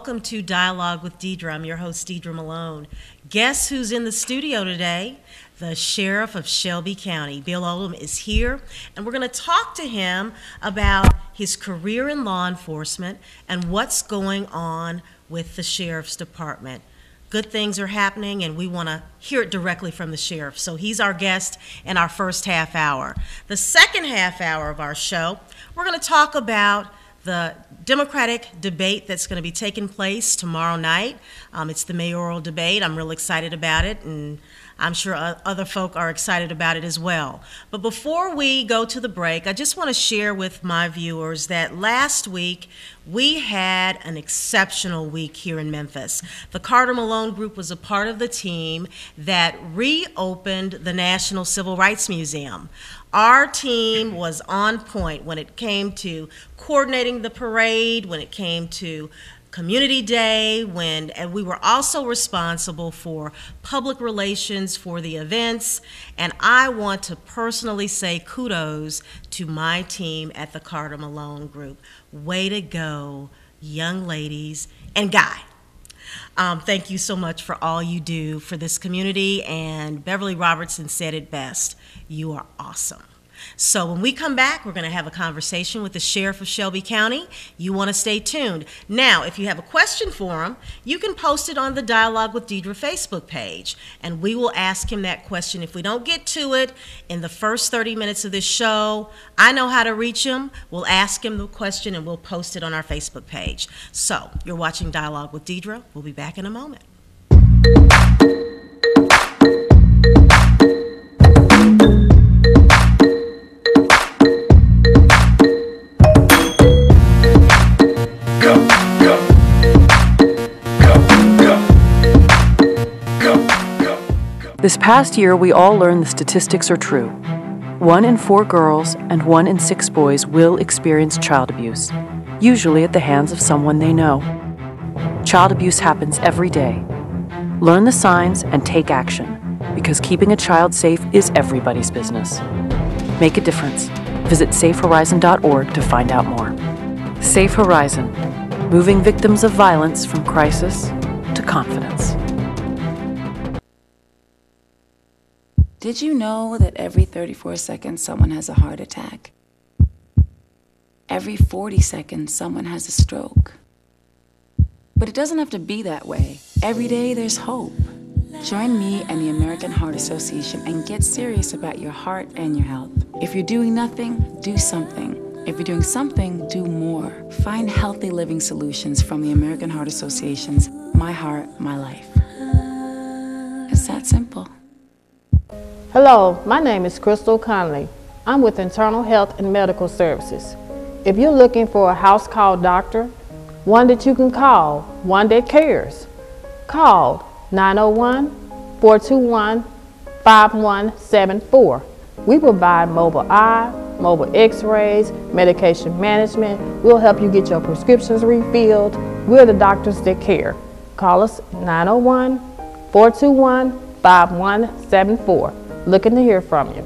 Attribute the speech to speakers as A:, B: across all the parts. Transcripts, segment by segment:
A: welcome to Dialogue with Deidre. I'm your host, Deidre Malone. Guess who's in the studio today? The Sheriff of Shelby County. Bill Oldham is here, and we're going to talk to him about his career in law enforcement and what's going on with the Sheriff's Department. Good things are happening, and we want to hear it directly from the sheriff. So he's our guest in our first half hour. The second half hour of our show, we're going to talk about the Democratic debate that's going to be taking place tomorrow night. It's the mayoral debate. I'm real excited about it, and I'm sure other folk are excited about it as well. But before we go to the break, I just want to share with my viewers that last week we had an exceptional week here in Memphis. The Carter Malone Group was a part of the team that reopened the National Civil Rights Museum. Our team was on point when it came to coordinating the parade, when it came to Community Day, and we were also responsible for public relations for the events. And I want to personally say kudos to my team at the Carter Malone Group. Way to go, young ladies and guy. Thank you so much for all you do for this community, and Beverly Robertson said it best, you are awesome. So when we come back, we're going to have a conversation with the Sheriff of Shelby County. You want to stay tuned. Now, if you have a question for him, you can post it on the Dialogue with Deidre Facebook page, and we will ask him that question. If we don't get to it in the first 30 minutes of this show, I know how to reach him. We'll ask him the question, and we'll post it on our Facebook page. So you're watching Dialogue with Deidre. We'll be back in a moment.
B: This past year, we all learned the statistics are true. 1 in 4 girls and 1 in 6 boys will experience child abuse, usually at the hands of someone they know. Child abuse happens every day. Learn the signs and take action, because keeping a child safe is everybody's business. Make a difference. Visit safehorizon.org to find out more. Safe Horizon, moving victims of violence from crisis to confidence.
C: Did you know that every 34 seconds someone has a heart attack? Every 40 seconds someone has a stroke? But it doesn't have to be that way. Every day there's hope. Join me and the American Heart Association and get serious about your heart and your health. If you're doing nothing, do something. If you're doing something, do more. Find healthy living solutions from the American Heart Association's My Heart, My Life. It's that simple.
D: Hello, my name is Crystal Conley. I'm with Internal Health and Medical Services. If you're looking for a house call doctor, one that you can call, one that cares, call 901-421-5174. We provide mobile eye, mobile x-rays, medication management. We'll help you get your prescriptions refilled. We're the doctors that care. Call us 901-421-5174. Looking to hear from you.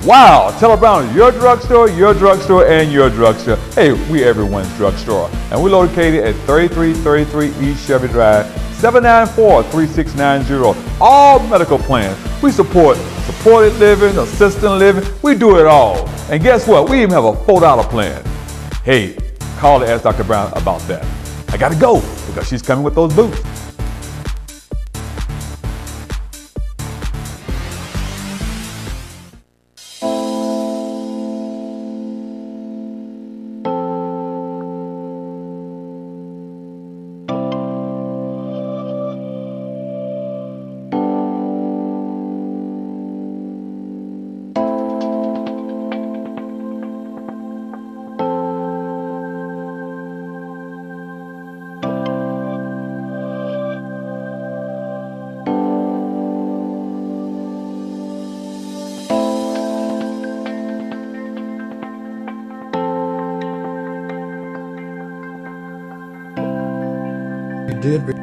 E: Wow, Teller Brown is your drugstore, and your drugstore. Hey, we everyone's drugstore. And we're located at 3333 East Shelby Drive, 794-3690. All medical plans. We support supported living, assisted living. We do it all. And guess what? We even have a $4 plan. Hey, call and ask Dr. Brown about that. I gotta go because she's coming with those boots.
F: did.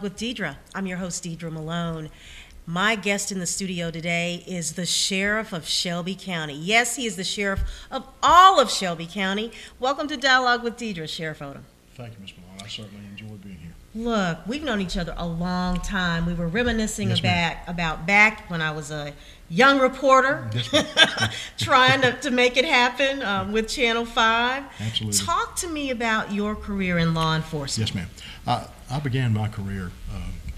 A: with Deidre. I'm your host, Deidre Malone. My guest in the studio today is the Sheriff of Shelby County. Yes, he is the Sheriff of all of Shelby County. Welcome to Dialogue with Deidre, Sheriff Oldham.
F: Thank you, Ms. Malone. I certainly enjoy being here.
A: Look, we've known each other a long time. We were reminiscing about back when I was a young reporter, trying to make it happen with Channel 5.
F: Absolutely.
A: Talk to me about your career in law enforcement.
F: Yes, ma'am. I began my career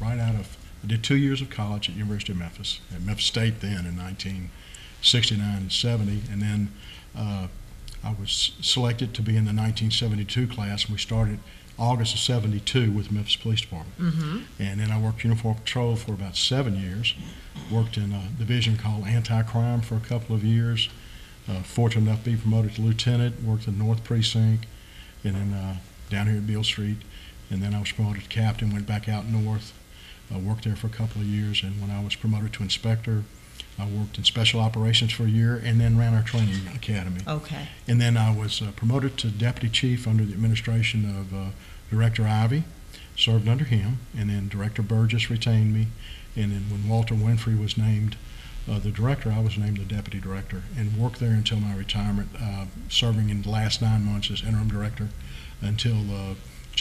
F: right out of, I did 2 years of college at University of Memphis, at Memphis State then in 1969 and 70, and then I was selected to be in the 1972 class, and we started August of 72 with the Memphis Police Department.
A: Mm-hmm.
F: And then I worked uniform patrol for about 7 years, worked in a division called anti-crime for a couple of years, fortunate enough to be promoted to lieutenant, worked in the North Precinct, and then down here at Beale Street, and then I was promoted to captain, went back out north, worked there for a couple of years, and when I was promoted to inspector, I worked in special operations for a year and then ran our training academy.
A: Okay.
F: And then I was promoted to deputy chief under the administration of Director Ivey, served under him, and then Director Burgess retained me, and then when Walter Winfrey was named the director, I was named the deputy director and worked there until my retirement, serving in the last 9 months as interim director until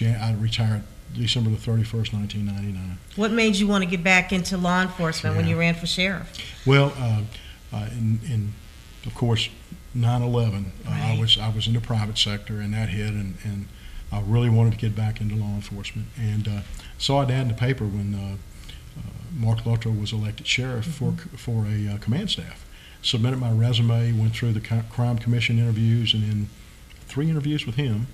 F: I retired December the 31st, 1999.
A: What made you want to get back into law enforcement when you ran for sheriff?
F: Well, in of course, 9/11,
A: Right.
F: I was in the private sector, and that hit, and I really wanted to get back into law enforcement. And saw an ad in the paper when Mark Luttrell was elected sheriff for a command staff. Submitted my resume, went through the crime commission interviews, and in 3 interviews with him.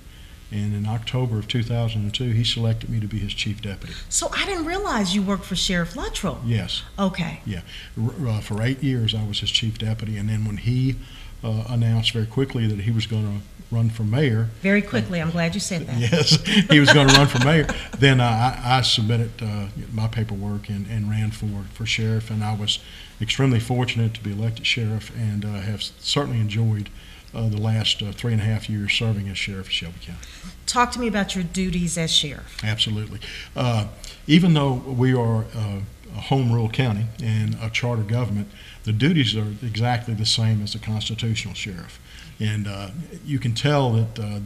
F: And in October of 2002, he selected me to be his chief deputy.
A: So I didn't realize you worked for Sheriff Luttrell.
F: Yes.
A: Okay.
F: Yeah. For 8 years, I was his chief deputy. And then when he announced very quickly that he was going to run for mayor.
A: Very quickly. I'm glad you said that.
F: Yes. He was going to run for mayor. Then I submitted my paperwork and ran for sheriff. And I was extremely fortunate to be elected sheriff and have certainly enjoyed the last 3.5 years serving as sheriff of Shelby County.
A: Talk to me about your duties as sheriff.
F: Absolutely. Even though we are a home rule county and a charter government, the duties are exactly the same as the constitutional sheriff. And you can tell that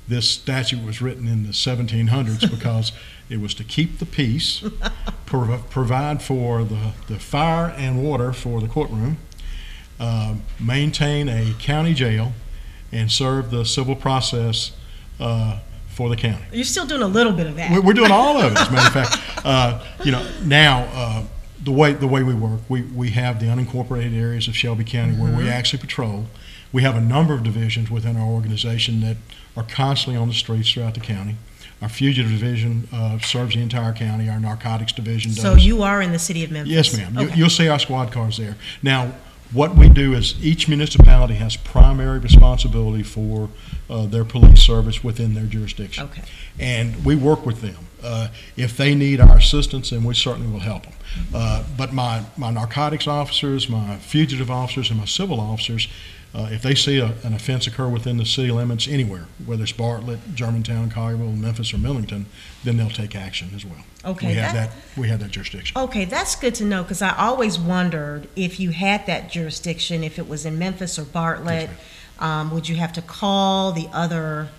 F: this statute was written in the 1700s because it was to keep the peace, provide for the fire and water for the courtroom, maintain a county jail, and serve the civil process for the county.
A: You're still doing a little bit of that.
F: We're doing all of it. As a matter of fact, now the way we work, we have the unincorporated areas of Shelby County where we actually patrol. We have a number of divisions within our organization that are constantly on the streets throughout the county. Our fugitive division serves the entire county. Our narcotics division does.
A: So you are in the city of Memphis?
F: Yes, ma'am.
A: Okay.
F: You'll see our squad cars there. Now, what we do is each municipality has primary responsibility for their police service within their jurisdiction.
A: Okay.
F: And we work with them. If they need our assistance, then we certainly will help them. But my narcotics officers, my fugitive officers, and my civil officers, if they see an offense occur within the city limits anywhere, whether it's Bartlett, Germantown, Collierville, Memphis, or Millington, then they'll take action as well.
A: Okay,
F: we have that jurisdiction.
A: Okay, that's good to know because I always wondered if you had that jurisdiction, if it was in Memphis or Bartlett, would you have to call the other,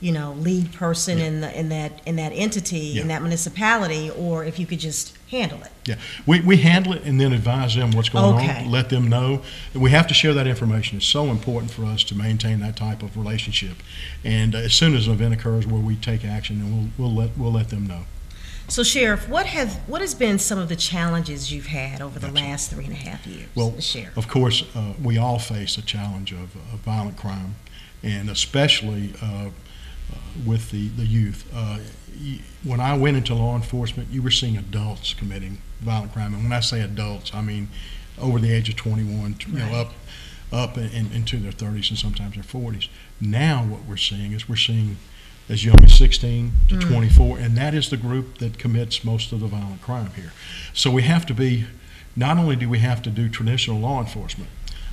A: lead person in that entity, in that municipality, or if you could just handle it?
F: Yeah, we handle it and then advise them what's going on, let them know. We have to share that information. It's so important for us to maintain that type of relationship. And as soon as an event occurs where we take action, then we'll let them know.
A: So, Sheriff, what has been some of the challenges you've had over the last 3.5 years?
F: Well,
A: as sheriff?
F: Of course, we all face a challenge of violent crime, and especially with the youth. When I went into law enforcement, you were seeing adults committing violent crime, and when I say adults, I mean over the age of 21, up into their 30s and sometimes their 40s. Now, what we're seeing as young as 16 to 24, and that is the group that commits most of the violent crime here. So we have to be, not only do we have to do traditional law enforcement,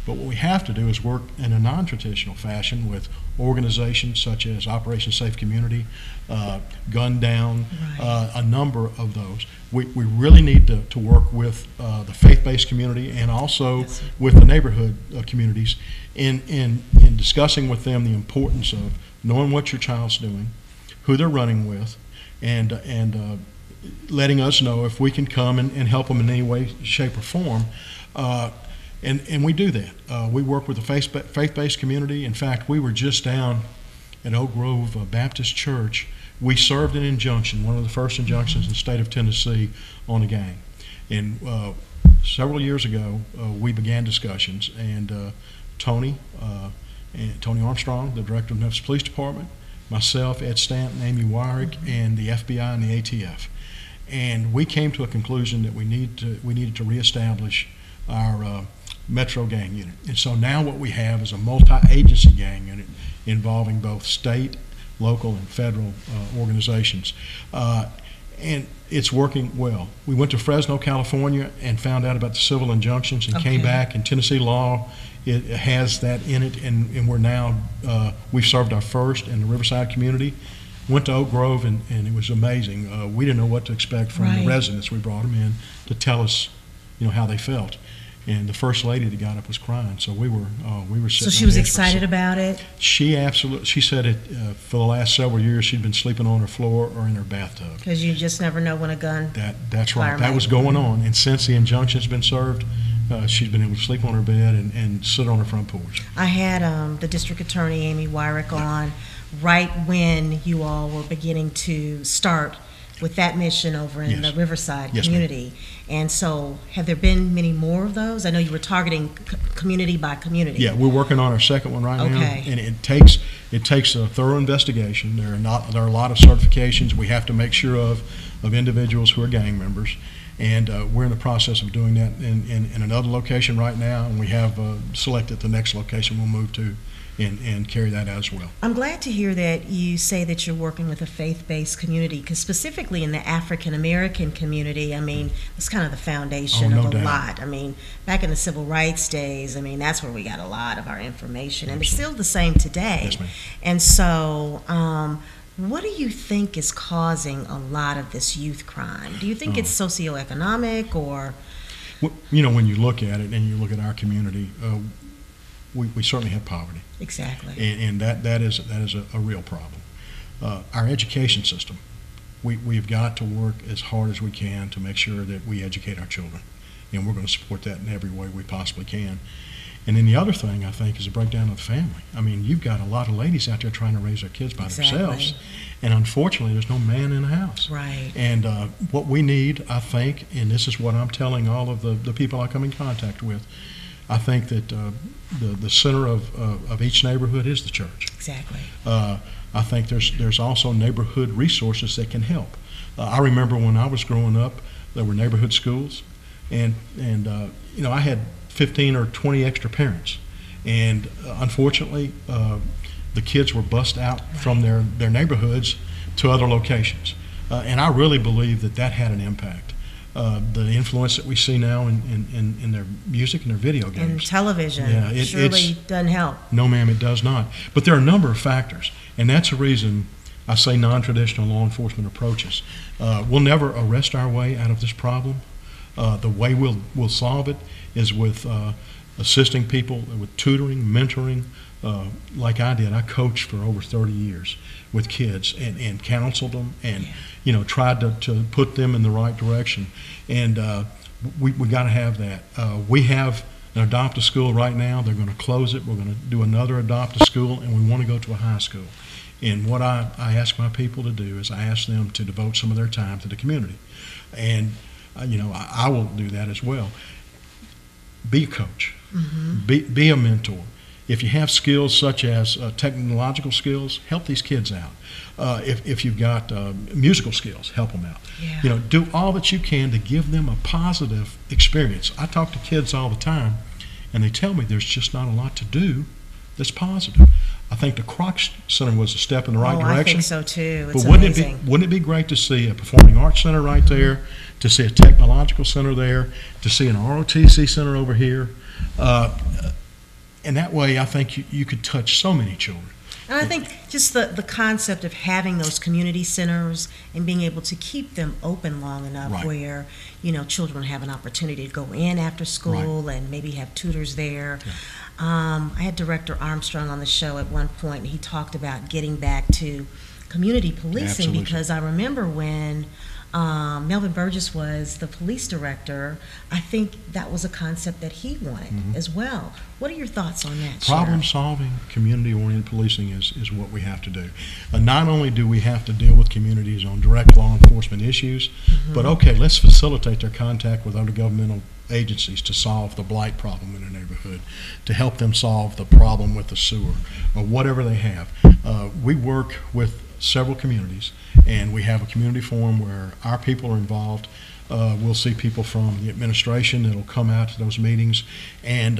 F: But what we have to do is work in a non-traditional fashion with organizations such as Operation Safe Community, Gun Down, a number of those. We really need to work with the faith-based community and also with the neighborhood communities in discussing with them the importance of knowing what your child's doing, who they're running with, and letting us know if we can come and help them in any way, shape, or form. And we do that. We work with the faith-based community. In fact, we were just down at Oak Grove Baptist Church. We served an injunction, one of the first injunctions in the state of Tennessee on a gang. And several years ago, we began discussions, and Tony Armstrong, the director of the Memphis Police Department, myself, Ed Stanton, Amy Wyrick, and the FBI and the ATF. And we came to a conclusion that we needed to reestablish our Metro Gang Unit. And so now what we have is a multi-agency gang unit involving both state, local, and federal organizations. And it's working well. We went to Fresno, California, and found out about the civil injunctions and came back, and Tennessee law, it has that in it, and we're now, we've served our first in the Riverside community. Went to Oak Grove, and it was amazing. We didn't know what to expect from the residents. We brought them in to tell us, how they felt. And the first lady that got up was crying, so we were sitting.
A: So she was excited about it?
F: She absolutely, she said it for the last several years she'd been sleeping on her floor or in her bathtub.
A: Because you just never know when a gun.
F: That's right. That was going on, and since the injunction's been served, she's been able to sleep on her bed and sit on her front porch.
A: I had the district attorney, Amy Wyrick, on right when you all were beginning to start with that mission over in the Riverside community. And so have there been many more of those? I know you were targeting community by community.
F: Yeah, we're working on our second one right now, and it takes a thorough investigation. There are a lot of certifications we have to make sure of individuals who are gang members, and we're in the process of doing that in another location right now, and we have selected the next location we'll move to and carry that as well.
A: I'm glad to hear that you say that you're working with a faith-based community, because specifically in the African-American community, I mean, it's kind of the foundation of a lot. I mean, back in the civil rights days, I mean, that's where we got a lot of our information, and it's still the same today.
F: Yes, ma'am.
A: And so, what do you think is causing a lot of this youth crime? Do you think it's socioeconomic, or?
F: Well, when you look at it and you look at our community, we certainly have poverty.
A: Exactly.
F: And that is a real problem. Our education system, we've got to work as hard as we can to make sure that we educate our children, and we're going to support that in every way we possibly can. And then the other thing, I think, is a breakdown of the family. I mean, you've got a lot of ladies out there trying to raise their kids by themselves, and unfortunately there's no man in the house.
A: Right.
F: And what we need, I think, and this is what I'm telling all of the people I come in contact with, I think that the center of each neighborhood is the church.
A: Exactly.
F: I think there's also neighborhood resources that can help. I remember when I was growing up, there were neighborhood schools, and I had 15 or 20 extra parents, and unfortunately, the kids were bussed out from their neighborhoods to other locations, and I really believe that had an impact. The influence that we see now in their music and their video games.
A: And television.
F: Yeah,
A: surely doesn't help.
F: No, ma'am, it does not. But there are a number of factors, and that's the reason I say non-traditional law enforcement approaches. We'll never arrest our way out of this problem. The way we'll solve it is with assisting people with tutoring, mentoring, like I did. I coached for over 30 years with kids and counseled them and tried to put them in the right direction. And we got to have that. We have an adopt-a school right now. They're going to close it. We're going to do another adopt-a school, and we want to go to a high school. And what I ask my people to do is I ask them to devote some of their time to the community. And I will do that as well. Be a coach. Mm-hmm. Be a mentor. If you have skills such as technological skills, help these kids out. If you've got musical skills, help them out. Yeah. Do all that you can to give them a positive experience. I talk to kids all the time, and they tell me there's just not a lot to do that's positive. I think the Kroc Center was a step in the right direction. I
A: think so too. It's
F: but wouldn't it be great to see a performing arts center right there, to see a technological center there, to see an ROTC center over here? And that way, I think you could touch so many children.
A: And I think just the concept of having those community centers and being able to keep them open long enough
F: Right.
A: where, children have an opportunity to go in after school and maybe have tutors there.
F: Yeah.
A: I had Director Armstrong on the show at one point, and he talked about getting back to community policing.
F: Absolutely.
A: Because I remember when Melvin Burgess was the police director, I think that was a concept that he wanted as well. What are your thoughts on that,
F: Problem
A: Sheriff?
F: solving, community-oriented policing is what we have to do. Not only do we have to deal with communities on direct law enforcement issues, but okay, let's facilitate their contact with other governmental agencies to solve the blight problem in their neighborhood, to help them solve the problem with the sewer, or whatever they have. We work with several communities, and we have a community forum where our people are involved. We'll see people from the administration that'll come out to those meetings, and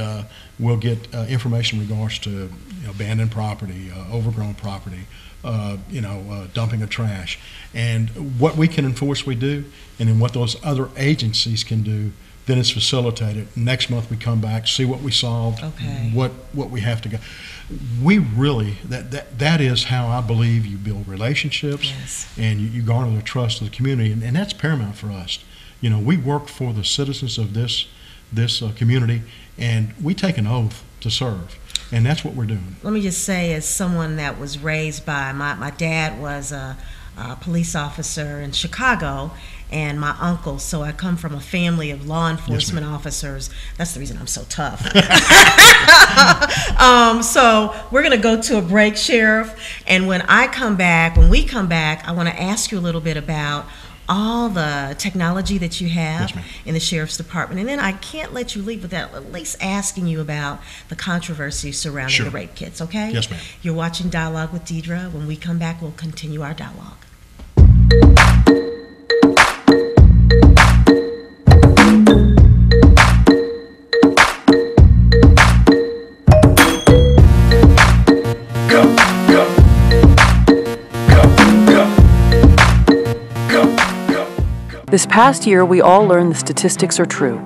F: we'll get information in regards to abandoned property, overgrown property, dumping of trash. And what we can enforce, we do, and then what those other agencies can do, then it's facilitated. Next month we come back, see what we solved, what we have to go. We really, that is how I believe you build relationships, and you garner the trust of the community, and that's paramount for us. We work for the citizens of this community, and we take an oath to serve, and that's what we're doing.
A: Let me just say, as someone that was raised by, my dad was a police officer in Chicago, and my uncle, so I come from a family of law enforcement officers. That's the reason I'm so tough. So we're going to go to a break, Sheriff, and when we come back, I want to ask you a little bit about all the technology that you have in the Sheriff's Department. And then I can't let you leave without at least asking you about the controversy surrounding the rape kits, okay?
F: Yes, ma'am.
A: You're watching Dialogue with Deidre. When we come back, we'll continue our dialogue.
B: This past year, we all learned the statistics are true.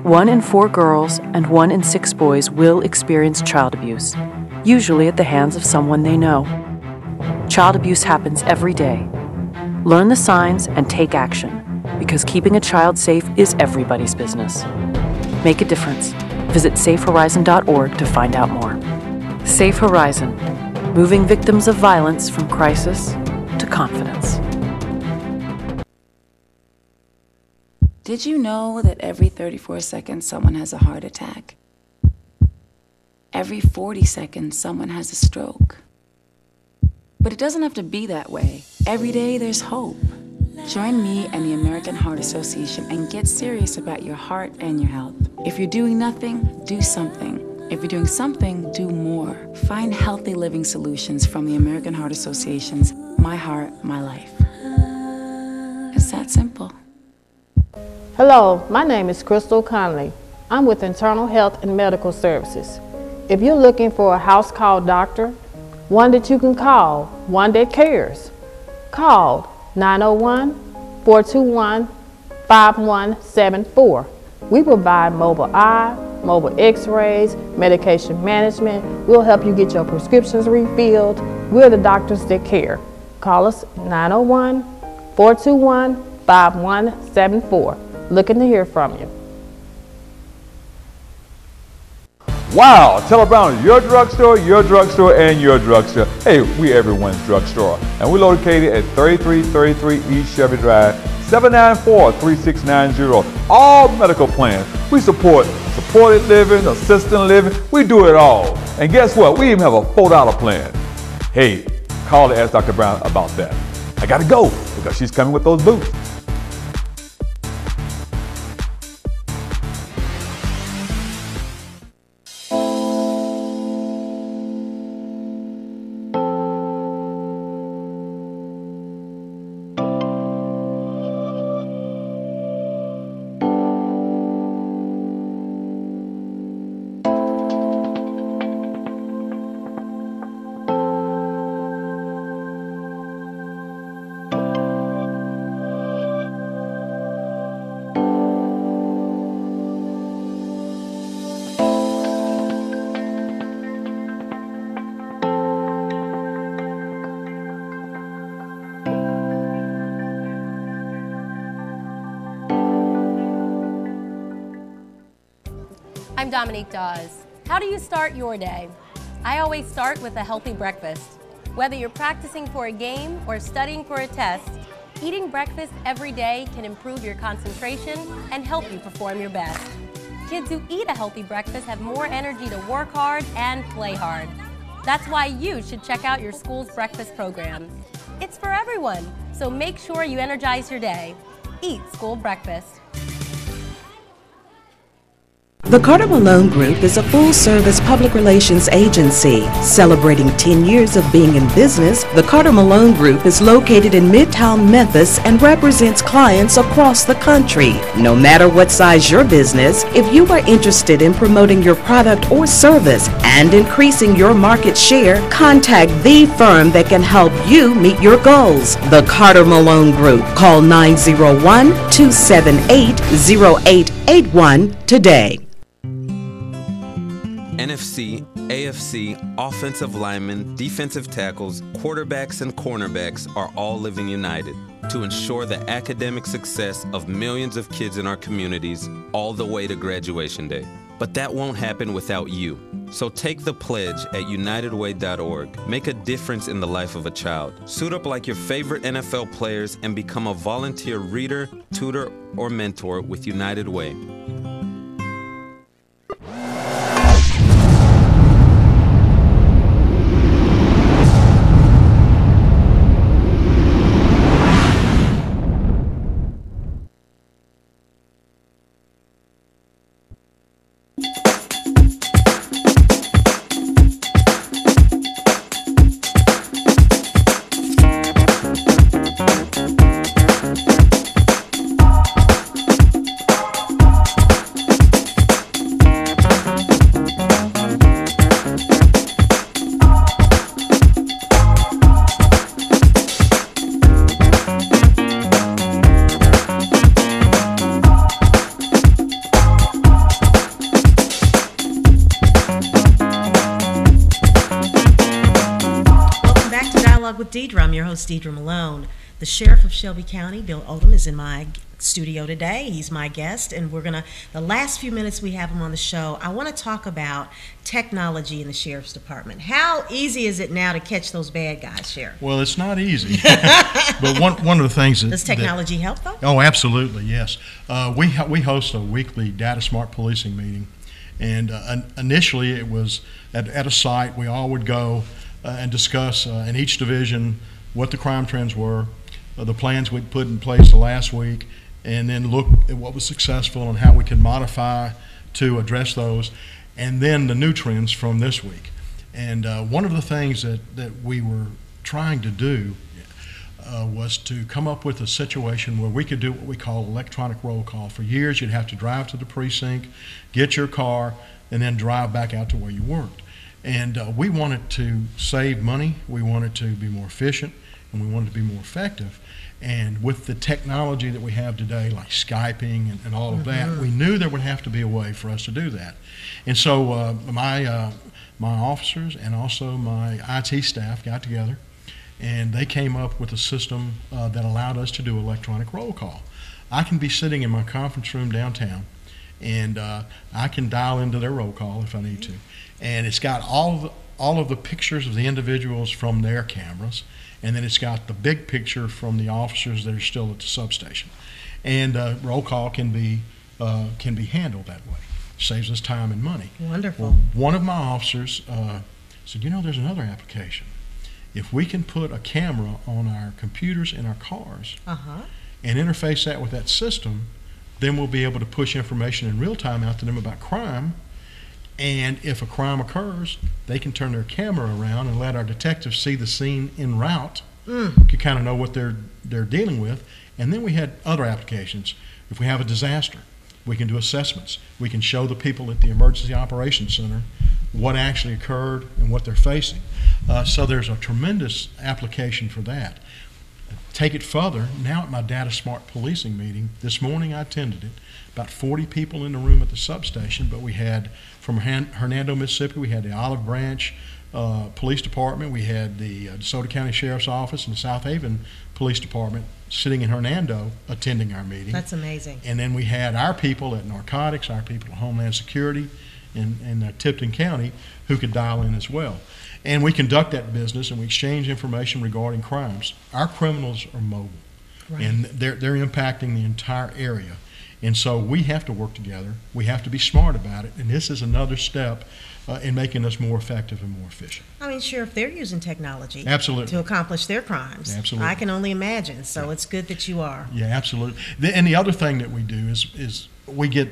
B: 1 in 4 girls and 1 in 6 boys will experience child abuse, usually at the hands of someone they know. Child abuse happens every day. Learn the signs and take action, because keeping a child safe is everybody's business. Make a difference. Visit safehorizon.org to find out more. Safe Horizon, moving victims of violence from crisis to confidence.
C: Did you know that every 34 seconds someone has a heart attack? Every 40 seconds someone has a stroke? But it doesn't have to be that way. Every day there's hope. Join me and the American Heart Association and get serious about your heart and your health. If you're doing nothing, do something. If you're doing something, do more. Find healthy living solutions from the American Heart Association's My Heart, My Life. It's that simple.
D: Hello, my name is Crystal Conley. I'm with Internal Health and Medical Services. If you're looking for a house call doctor, one that you can call, one that cares, call 901-421-5174. We provide mobile eye, mobile x-rays, medication management. We'll help you get your prescriptions refilled. We're the doctors that care. Call us 901-421-5174. Looking to hear from you.
E: Wow, Teller Brown is your drugstore, and your drugstore. Hey, we everyone's drugstore. And we're located at 3333 East Shelby Drive, 794-3690. All medical plans. We support supported living, assisted living. We do it all. And guess what? We even have a $4 plan. Hey, call to ask Dr. Brown about that. I gotta go because she's coming with those boots.
G: I'm Dominique Dawes. How do you start your day? I always start with a healthy breakfast. Whether you're practicing for a game or studying for a test, eating breakfast every day can improve your concentration and help you perform your best. Kids who eat a healthy breakfast have more energy to work hard and play hard. That's why you should check out your school's breakfast program. It's for everyone, so make sure you energize your day. Eat school breakfast.
H: The Carter Malone Group is a full-service public relations agency. Celebrating 10 years of being in business, the Carter Malone Group is located in Midtown Memphis and represents clients across the country. No matter what size your business, if you are interested in promoting your product or service and increasing your market share, contact the firm that can help you meet your goals. The Carter Malone Group. Call 901-278-0881 today.
I: NFC, AFC, offensive linemen, defensive tackles, quarterbacks, and cornerbacks are all living united to ensure the academic success of millions of kids in our communities all the way to graduation day. But that won't happen without you. So take the pledge at unitedway.org. Make a difference in the life of a child. Suit up like your favorite NFL players and become a volunteer reader, tutor, or mentor with United Way.
A: With Deidre. I'm your host, Deidre Malone. The Sheriff of Shelby County, Bill Oldham, is in my studio today. He's my guest, and the last few minutes we have him on the show, I want to talk about technology in the Sheriff's Department. How easy is it now to catch those bad guys, Sheriff?
F: Well, it's not easy. But one of the things that...
A: Does technology help, though?
F: Oh, absolutely, yes. We host a weekly Data Smart Policing meeting, and initially it was at a site. We all would go and discuss in each division what the crime trends were, the plans we'd put in place the last week, and then look at what was successful and how we could modify to address those, and then the new trends from this week. And one of the things that we were trying to do was to come up with a situation where we could do what we call electronic roll call. For years, you'd have to drive to the precinct, get your car, and then drive back out to where you worked. And we wanted to save money, we wanted to be more efficient, and we wanted to be more effective. And with the technology that we have today, like Skyping and all of that, we knew there would have to be a way for us to do that. And so my officers and also my IT staff got together, and they came up with a system that allowed us to do electronic roll call. I can be sitting in my conference room downtown, and I can dial into their roll call if I need to. And it's got all of the pictures of the individuals from their cameras, and then it's got the big picture from the officers that are still at the substation. And roll call can be handled that way. Saves us time and money.
A: Wonderful.
F: Well, one of my officers said, there's another application. If we can put a camera on our computers in our cars and interface that with that system, then we'll be able to push information in real time out to them about crime. And if a crime occurs, they can turn their camera around and let our detectives see the scene en route to kind of know what they're dealing with. And then we had other applications. If we have a disaster, we can do assessments. We can show the people at the Emergency Operations Center what actually occurred and what they're facing. So there's a tremendous application for that. Take it further, now at my Data Smart Policing meeting, this morning I attended it, about 40 people in the room at the substation, but we had from Hernando, Mississippi, we had the Olive Branch, Police Department. We had the DeSoto County Sheriff's Office and the South Haven Police Department sitting in Hernando attending our meeting.
A: That's amazing.
F: And then we had our people at Narcotics, our people at Homeland Security in Tipton County who could dial in as well. And we conduct that business and we exchange information regarding crimes. Our criminals are mobile, right, and they're impacting the entire area. And so we have to work together. We have to be smart about it. And this is another step in making us more effective and more efficient.
A: I mean, Sheriff, they're using technology
F: absolutely
A: to accomplish their crimes.
F: Absolutely.
A: I can only imagine. So it's good that you are.
F: Yeah, absolutely. And the other thing that we do is we get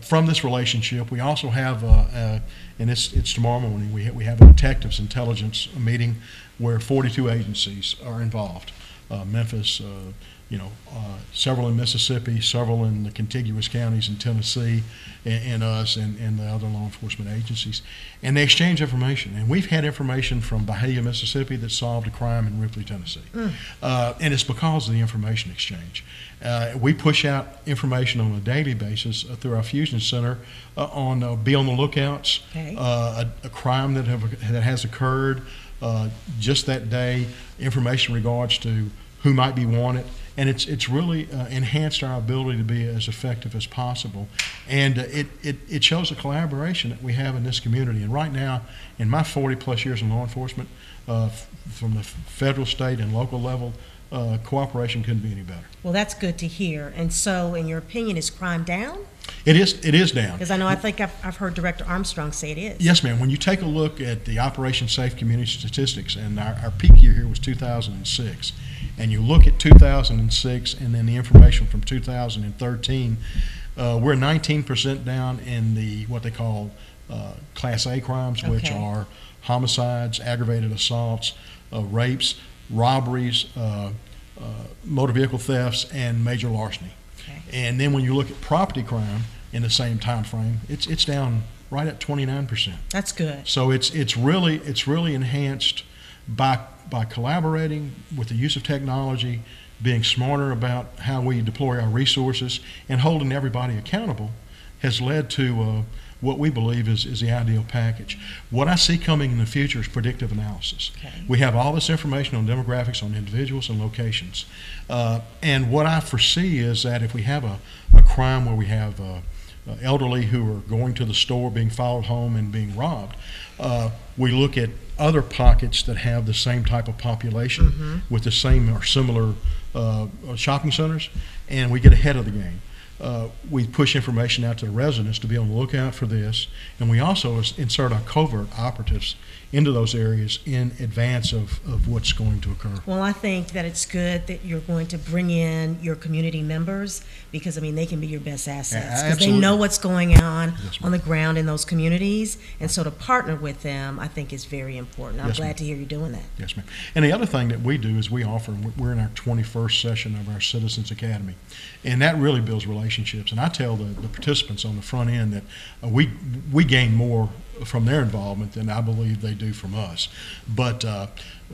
F: from this relationship. We also have, and it's tomorrow morning. We have a detectives intelligence meeting where 42 agencies are involved. Memphis, several in Mississippi, several in the contiguous counties in Tennessee, and us and the other law enforcement agencies. And they exchange information. And we've had information from Bahia, Mississippi that solved a crime in Ripley, Tennessee. And it's because of the information exchange. We push out information on a daily basis through our Fusion Center on be on the lookouts, okay, a crime that has occurred just that day, information in regards to who might be wanted, and it's really enhanced our ability to be as effective as possible. And it shows the collaboration that we have in this community. And right now, in my 40-plus years in law enforcement, from the federal, state, and local level, cooperation couldn't be any better.
A: Well, that's good to hear. And so, in your opinion, is crime down?
F: It is down.
A: Because I think I've heard Director Armstrong say it is.
F: Yes, ma'am. When you take a look at the Operation Safe Community statistics, and our peak year here was 2006, and you look at 2006 and then the information from 2013, we're 19% down in the what they call Class A crimes, which are homicides, aggravated assaults, rapes, robberies, motor vehicle thefts, and major larceny. Okay. And then when you look at property crime in the same time frame, it's down right at 29%.
A: That's good.
F: So it's really enhanced by collaborating with the use of technology, being smarter about how we deploy our resources, and holding everybody accountable has led to what we believe is the ideal package. What I see coming in the future is predictive analysis. Okay. We have all this information on demographics, on individuals and locations. And what I foresee is that if we have a crime where we have elderly who are going to the store, being followed home, and being robbed, we look at other pockets that have the same type of population with the same or similar shopping centers, and we get ahead of the game. We push information out to the residents to be on the lookout for this, and we also insert our covert operatives into those areas in advance of what's going to occur.
A: Well, I think that it's good that you're going to bring in your community members, because, I mean, they can be your best assets, because they know what's going on the ground in those communities, and so to partner with them, I think, is very important. I'm glad to hear you doing that.
F: Yes, ma'am. And the other thing that we do is we offer, we're in our 21st session of our Citizens Academy, and that really builds relationships. And I tell the participants on the front end that we gain more from their involvement than I believe they do from us. But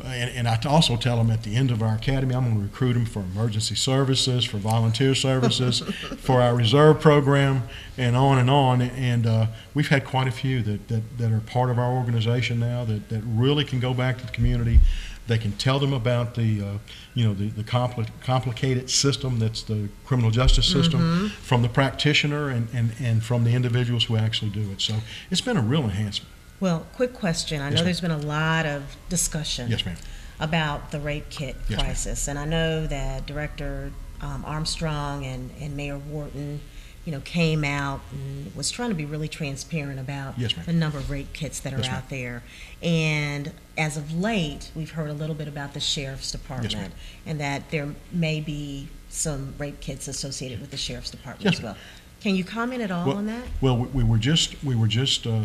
F: and I also tell them at the end of our academy, I'm going to recruit them for emergency services, for volunteer services, for our reserve program, and on and on. And we've had quite a few that are part of our organization now that really can go back to the community. They can tell them about the complicated system that's the criminal justice system from the practitioner and from the individuals who actually do it. So it's been a real enhancement.
A: Well, quick question. I know there's been a lot of discussion
F: yes, ma'am,
A: about the rape kit crisis, and I know that Director Armstrong and Mayor Wharton came out and was trying to be really transparent about the number of rape kits that are out there. And as of late, we've heard a little bit about the Sheriff's Department and that there may be some rape kits associated with the Sheriff's Department as well. Can you comment at all on that?
F: Well, we were just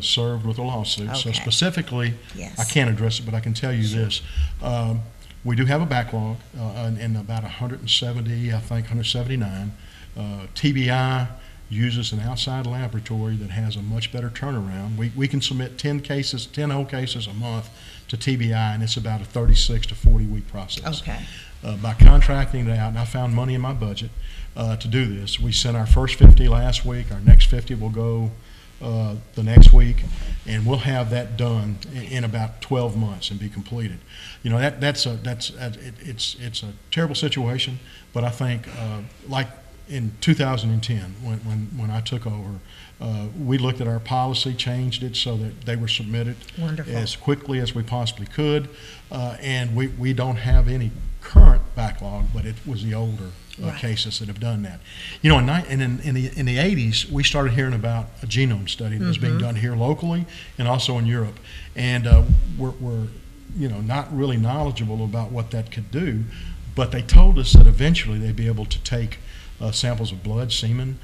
F: served with a lawsuit. So specifically, I can't address it, but I can tell you this. We do have a backlog in about 170, I think 179. TBI uses an outside laboratory that has a much better turnaround. We can submit 10 whole cases a month to TBI, and it's about a 36 to 40 week process.
A: Okay.
F: By contracting it out, and I found money in my budget to do this. We sent our first 50 last week. Our next 50 will go the next week, and we'll have that done in about 12 months and be completed. You know, it's a terrible situation, but I think like in 2010 when I took over, we looked at our policy, changed it so that they were submitted as quickly as we possibly could, and we don't have any current backlog, but it was the older cases that have done that. You know, in the 80s, we started hearing about a genome study that was being done here locally and also in Europe, and we're not really knowledgeable about what that could do, but they told us that eventually they'd be able to take samples of blood, semen,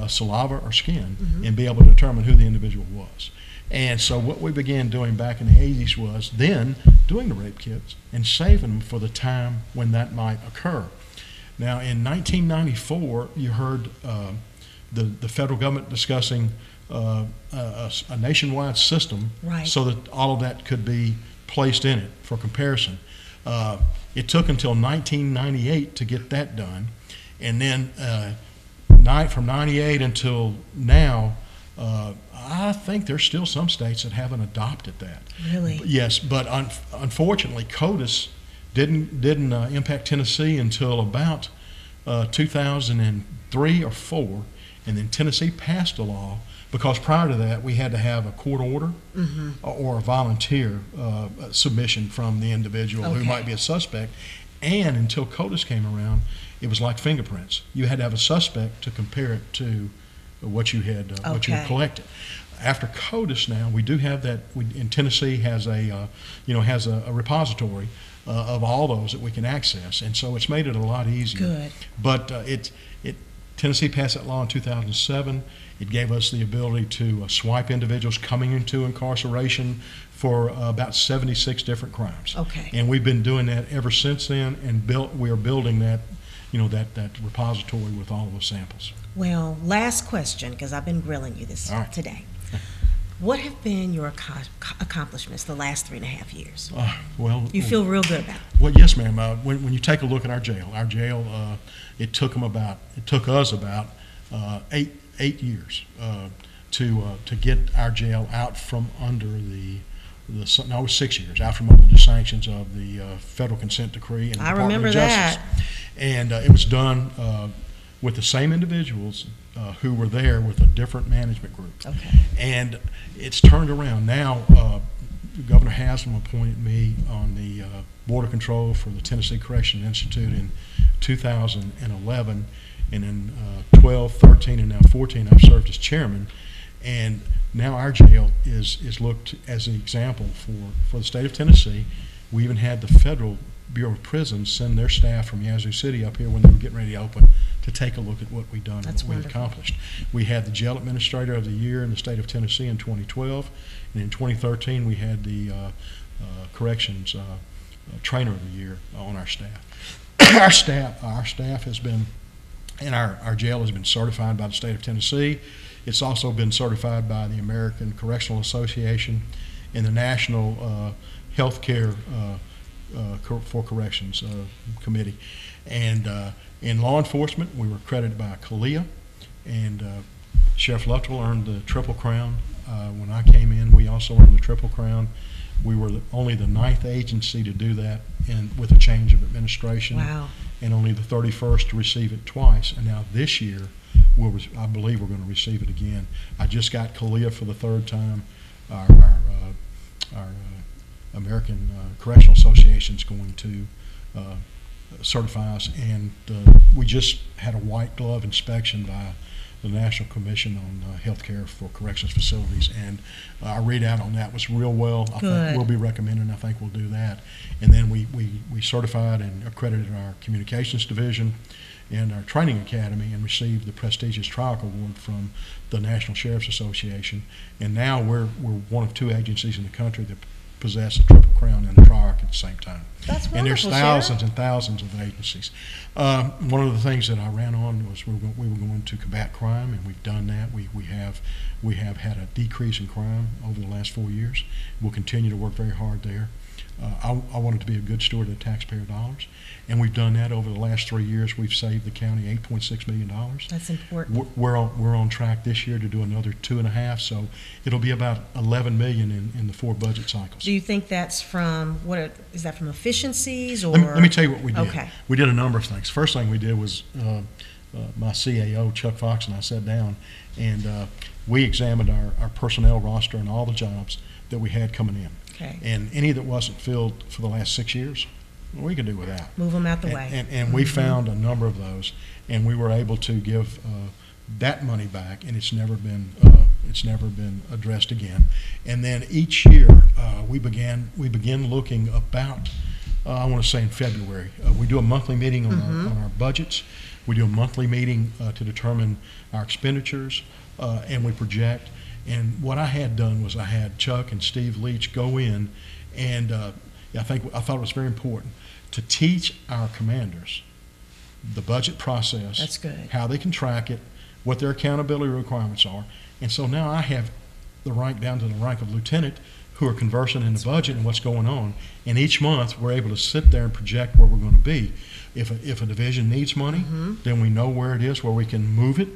F: saliva, or skin and be able to determine who the individual was. And so what we began doing back in the 80s was then doing the rape kits and saving them for the time when that might occur. Now, in 1994, you heard the federal government discussing a nationwide system so that all of that could be placed in it for comparison. It took until 1998 to get that done, and then from 98 until now, I think there's still some states that haven't adopted that.
A: Really?
F: Yes, but unfortunately, CODIS didn't impact Tennessee until about 2003 or 4, and then Tennessee passed a law, because prior to that we had to have a court order or a volunteer submission from the individual who might be a suspect, and until CODIS came around, it was like fingerprints. You had to have a suspect to compare it to what you had collected. After CODIS, now we do have that. In Tennessee has a repository of all those that we can access, and so it's made it a lot easier.
A: Good.
F: But Tennessee passed that law in 2007. It gave us the ability to swipe individuals coming into incarceration for about 76 different crimes.
A: Okay.
F: And we've been doing that ever since then, and we are building that, that repository with all of those samples.
A: Well, last question, because I've been grilling you today. What have been your accomplishments the last 3.5 years? You feel real good about it.
F: Well, yes, ma'am. When you take a look at our jail, it took us about 8 years to get our jail out from under it was 6 years out from under the sanctions of the federal consent decree and the Department of Justice. And it was done with the same individuals who were there with a different management group. Okay. And it's turned around. Now, Governor Haslam appointed me on the Board of Control for the Tennessee Correctional Institute in 2011. And in 12, 13, and now 14, I've served as chairman. And now our jail is looked as an example for the state of Tennessee. We even had the Federal Bureau of Prisons send their staff from Yazoo City up here when they were getting ready to open to take a look at what we've done and what we've accomplished. We had the Jail Administrator of the Year in the state of Tennessee in 2012, and in 2013 we had the Corrections Trainer of the Year on our staff. Our staff has been, and our jail has been certified by the state of Tennessee. It's also been certified by the American Correctional Association and the National Healthcare for Corrections Committee. And in law enforcement, we were accredited by CALEA, and Sheriff Luttrell earned the Triple Crown. When I came in, we also earned the Triple Crown. We were only the 9th agency to do that, and with a change of administration. Wow. And only the 31st to receive it twice. And now this year, I believe we're going to receive it again. I just got CALEA for the 3rd time. Our American Correctional Association is going to certify us, and we just had a white glove inspection by the National Commission on Healthcare for Corrections Facilities, and our readout on that was real well. I think we'll be recommending. I think we'll do that. And then we certified and accredited our communications division and our training academy, and received the prestigious TRIAC award from the National Sheriff's Association. And now we're one of 2 agencies in the country that possess a Triple Crown and a TRIAC at the same time.
A: That's wonderful,
F: and there's thousands and thousands of agencies. One of the things that I ran on was we were going to combat crime, and we've done that. We have had a decrease in crime over the last 4 years. We'll continue to work very hard there. I wanted to be a good steward of taxpayer dollars, and we've done that over the last 3 years. We've saved the county $8.6 million.
A: That's important.
F: We're on track this year to do another 2.5, so it'll be about $11 million in the 4 budget cycles.
A: Do you think that's from, is that from efficiencies, or?
F: Let me tell you what we did.
A: Okay.
F: We did a number of things. First thing we did was my CAO, Chuck Fox, and I sat down, and we examined our personnel roster and all the jobs that we had coming in.
A: Okay.
F: And any that wasn't filled for the last 6 years, we could do without.
A: Move them out the way.
F: And we found a number of those, and we were able to give that money back, and it's never been addressed again. And then each year we begin looking about, I want to say in February, we do a monthly meeting on our budgets. We do a monthly meeting to determine our expenditures, and we project. And what I had done was I had Chuck and Steve Leach go in, and I thought it was very important to teach our commanders the budget process.
A: That's good.
F: How they can track it, what their accountability requirements are. And so now I have the rank down to the rank of lieutenant who are conversant in the budget and what's going on. And each month we're able to sit there and project where we're going to be. If a division needs money, then we know where it is, where we can move it,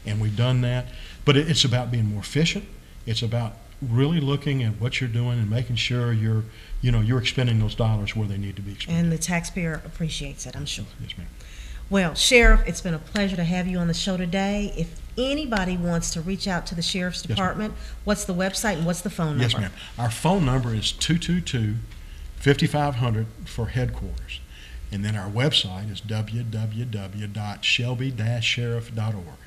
F: and we've done that. But it's about being more efficient. It's about really looking at what you're doing and making sure you're expending those dollars where they need to be expended.
A: And the taxpayer appreciates it, I'm sure.
F: Yes, ma'am.
A: Well, Sheriff, it's been a pleasure to have you on the show today. If anybody wants to reach out to the Sheriff's Department, what's the website and what's the phone number?
F: Yes, ma'am. Our phone number is 222-5500 for headquarters. And then our website is www.shelby-sheriff.org.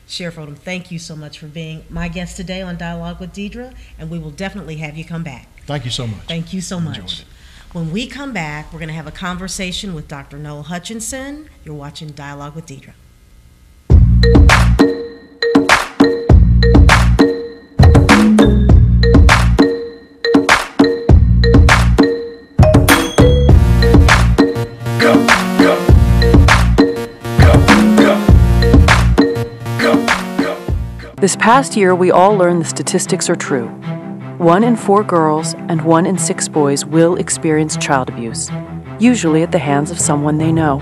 A: Sheriff Oldham, thank you so much for being my guest today on Dialogue with Deidre, and we will definitely have you come back.
F: Thank you so much.
A: Thank you so
F: Enjoyed
A: much.
F: it.
A: When we come back, we're going to have a conversation with Dr. Noel Hutchinson. You're watching Dialogue with Deidre.
B: This past year, we all learned the statistics are true. 1 in 4 girls and 1 in 6 boys will experience child abuse, usually at the hands of someone they know.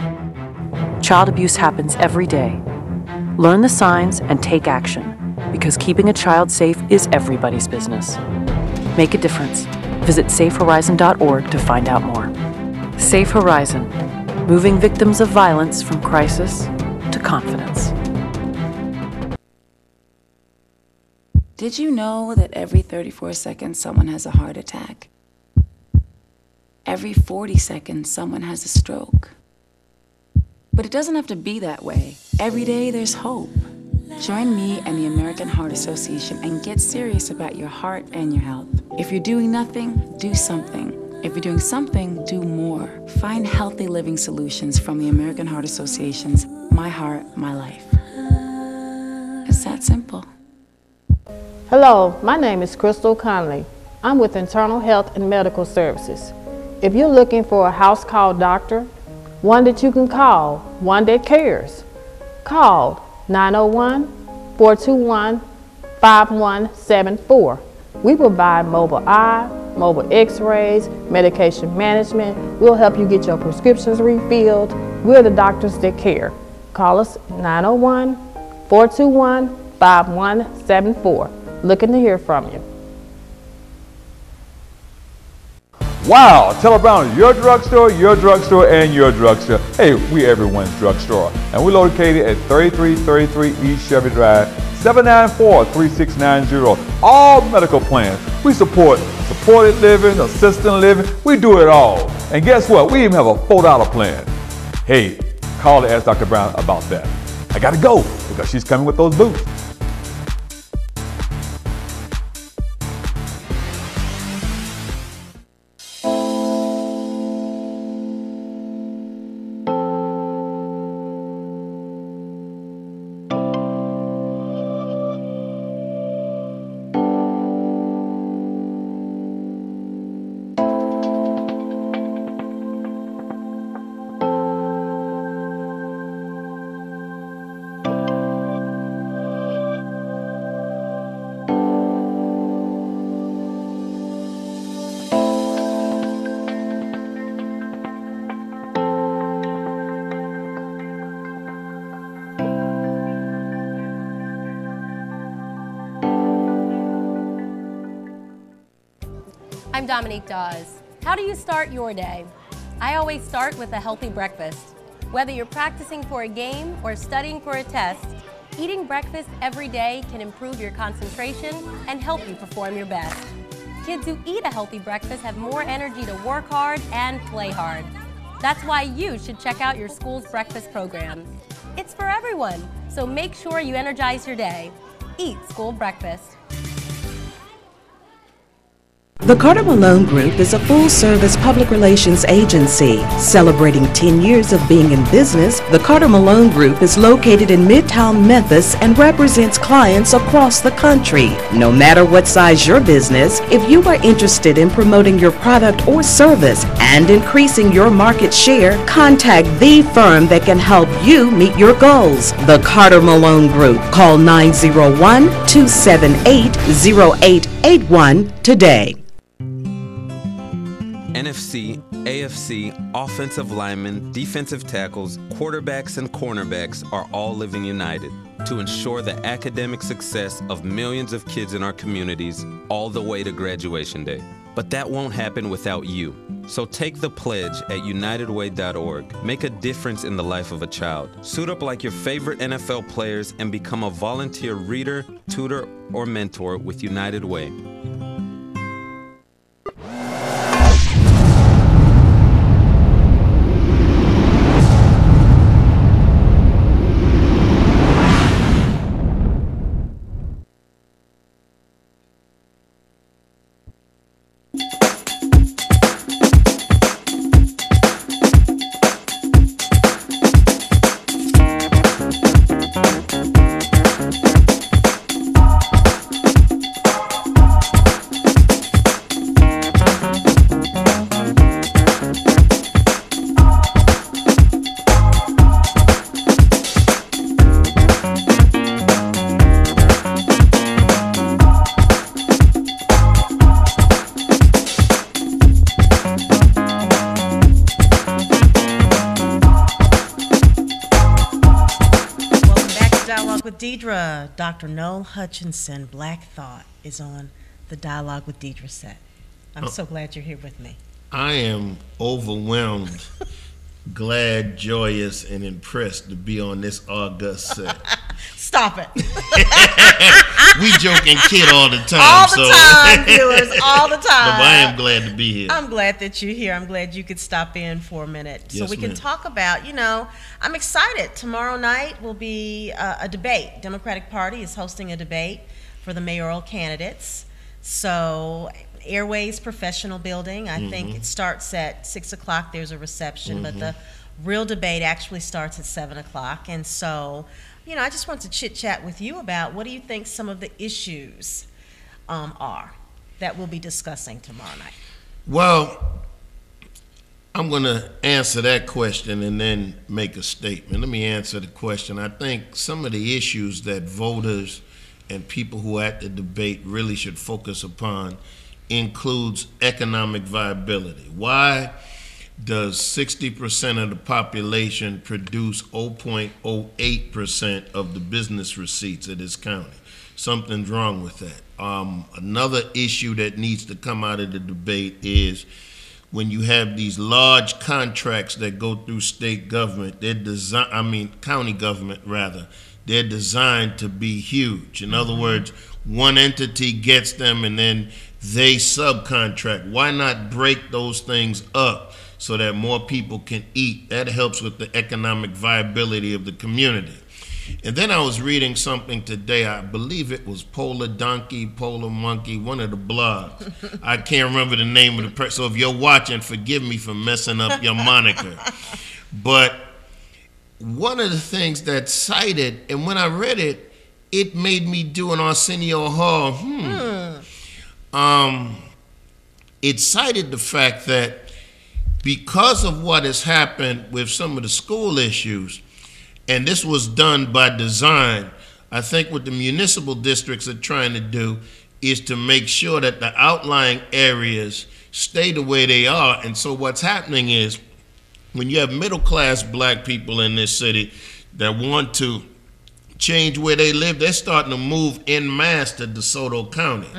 B: Child abuse happens every day. Learn the signs and take action, because keeping a child safe is everybody's business. Make a difference. Visit safehorizon.org to find out more. Safe Horizon, moving victims of violence from crisis to confidence.
C: Did you know that every 34 seconds someone has a heart attack? Every 40 seconds someone has a stroke? But it doesn't have to be that way. Every day there's hope. Join me and the American Heart Association and get serious about your heart and your health. If you're doing nothing, do something. If you're doing something, do more. Find healthy living solutions from the American Heart Association's My Heart, My Life. It's that simple.
D: Hello, my name is Crystal Conley. I'm with Internal Health and Medical Services. If you're looking for a house call doctor, one that you can call, one that cares, call 901-421-5174. We provide mobile eye, mobile x-rays, medication management. We'll help you get your prescriptions refilled. We're the doctors that care. Call us 901-421-5174. Looking to hear from you.
E: Wow, Teller Brown is your drugstore, and your drugstore. Hey, we everyone's drugstore. And we're located at 3333 East Shelby Drive, 794-3690. All medical plans. We support supported living, assisted living. We do it all. And guess what? We even have a $4 plan. Hey, call to ask Dr. Brown about that. I gotta go because she's coming with those boots.
G: I'm Dominique Dawes. How do you start your day? I always start with a healthy breakfast. Whether you're practicing for a game or studying for a test, eating breakfast every day can improve your concentration and help you perform your best. Kids who eat a healthy breakfast have more energy to work hard and play hard. That's why you should check out your school's breakfast programs. It's for everyone, so make sure you energize your day. Eat school breakfast.
H: The Carter Malone Group is a full-service public relations agency. Celebrating 10 years of being in business, the Carter Malone Group is located in Midtown Memphis and represents clients across the country. No matter what size your business, if you are interested in promoting your product or service and increasing your market share, contact the firm that can help you meet your goals. The Carter Malone Group. Call 901-278-0881 today.
I: NFC, AFC, offensive linemen, defensive tackles, quarterbacks, and cornerbacks are all living united to ensure the academic success of millions of kids in our communities all the way to graduation day. But that won't happen without you. So take the pledge at unitedway.org. Make a difference in the life of a child. Suit up like your favorite NFL players and become a volunteer reader, tutor, or mentor with United Way.
A: Deidre, Dr. Noel Hutchinson, Black Thought, is on the Dialogue with Deidre set. I'm so glad you're here with me.
J: I am overwhelmed, glad, joyous, and impressed to be on this august set.
A: Stop it.
J: We joke and kid all the time.
A: All the time, viewers, all the time.
J: But I am glad to be here.
A: I'm glad that you're here. I'm glad you could stop in for a minute
J: Yes,
A: so we can
J: ma'am.
A: talk about, I'm excited. Tomorrow night will be a debate. Democratic Party is hosting a debate for the mayoral candidates. So Airways Professional Building, I think it starts at 6 o'clock. There's a reception, but the real debate actually starts at 7 o'clock. And so, I just want to chit-chat with you about what do you think some of the issues are that we'll be discussing tomorrow night?
J: Well, I'm going to answer that question and then make a statement. Let me answer the question. I think some of the issues that voters and people who are at the debate really should focus upon includes economic viability. Why does 60% of the population produce 0.08% of the business receipts of this county? Something's wrong with that. Another issue that needs to come out of the debate is when you have these large contracts that go through state government, county government rather, they're designed to be huge. In other words, one entity gets them and then they subcontract. Why not break those things up so that more people can eat? That helps with the economic viability of the community. And then I was reading something today. I believe it was Polar Donkey, Polar Monkey, one of the blogs. I can't remember the name of the person. So if you're watching, forgive me for messing up your moniker. But one of the things that's cited, and when I read it, it made me do an Arsenio Hall. It cited the fact that because of what has happened with some of the school issues, and this was done by design, I think what the municipal districts are trying to do is to make sure that the outlying areas stay the way they are. And so what's happening is when you have middle-class black people in this city that want to change where they live, they're starting to move en masse to DeSoto County.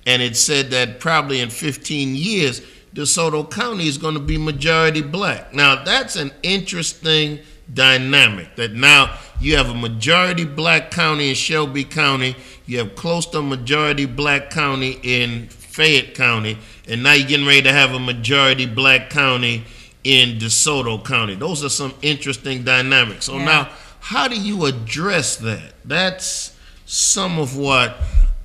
J: and it said that probably in 15 years, DeSoto County is going to be majority black. Now, that's an interesting dynamic, that now you have a majority black county in Shelby County, you have close to a majority black county in Fayette County, and now you're getting ready to have a majority black county in DeSoto County. Those are some interesting dynamics. So now, how do you address that? That's some of what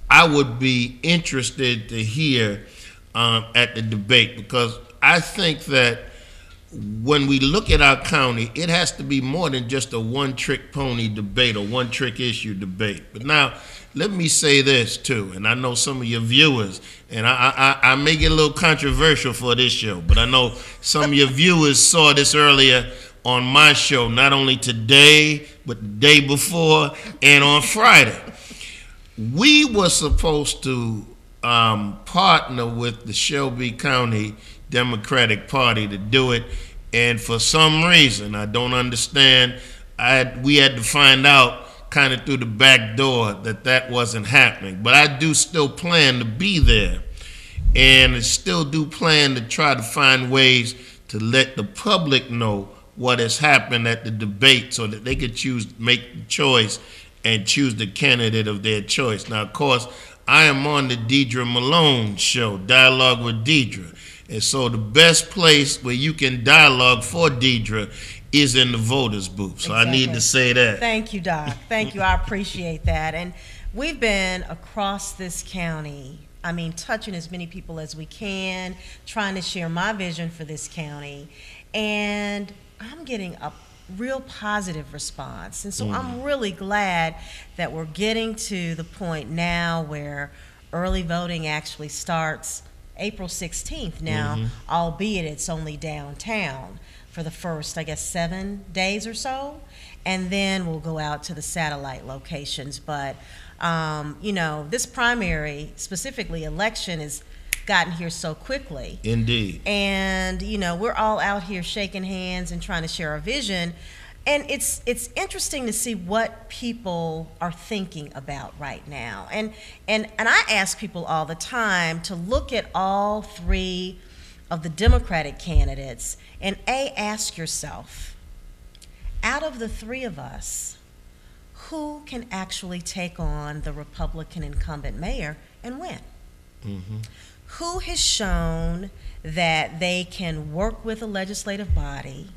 J: I would be interested to hear at the debate, because I think that when we look at our county, it has to be more than just a one-trick pony debate or one-trick issue debate. But now, let me say this too, and I know some of your viewers, and I may get a little controversial for this show, but I know some of your viewers saw this earlier on my show, not only today, but the day before and on Friday. We were supposed to partner with the Shelby County Democratic Party to do it, and for some reason, I don't understand, we had to find out kind of through the back door that wasn't happening. But I do still plan to be there, and I still do plan to try to find ways to let the public know what has happened at the debate so that they could make the choice and choose the candidate of their choice. Now, of course, I am on the Deidre Malone show, Dialogue with Deidre. And so the best place where you can dialogue for Deidre is in the voters' booth. So exactly. I need to say that.
A: Thank you, Doc. Thank you. I appreciate that. And we've been across this county, I mean, touching as many people as we can, trying to share my vision for this county. And I'm getting a real positive response. And so I'm really glad that we're getting to the point now where early voting actually starts April 16th now, albeit it's only downtown for the first, I guess, 7 days or so. And then we'll go out to the satellite locations. But, you know, this primary, specifically election, has gotten here so quickly.
J: Indeed.
A: And, you know, we're all out here shaking hands and trying to share our vision. And it's interesting to see what people are thinking about right now. And I ask people all the time to look at all three of the Democratic candidates and ask yourself, out of the three of us, who can actually take on the Republican incumbent mayor and win? Who has shown that they can work with a legislative body,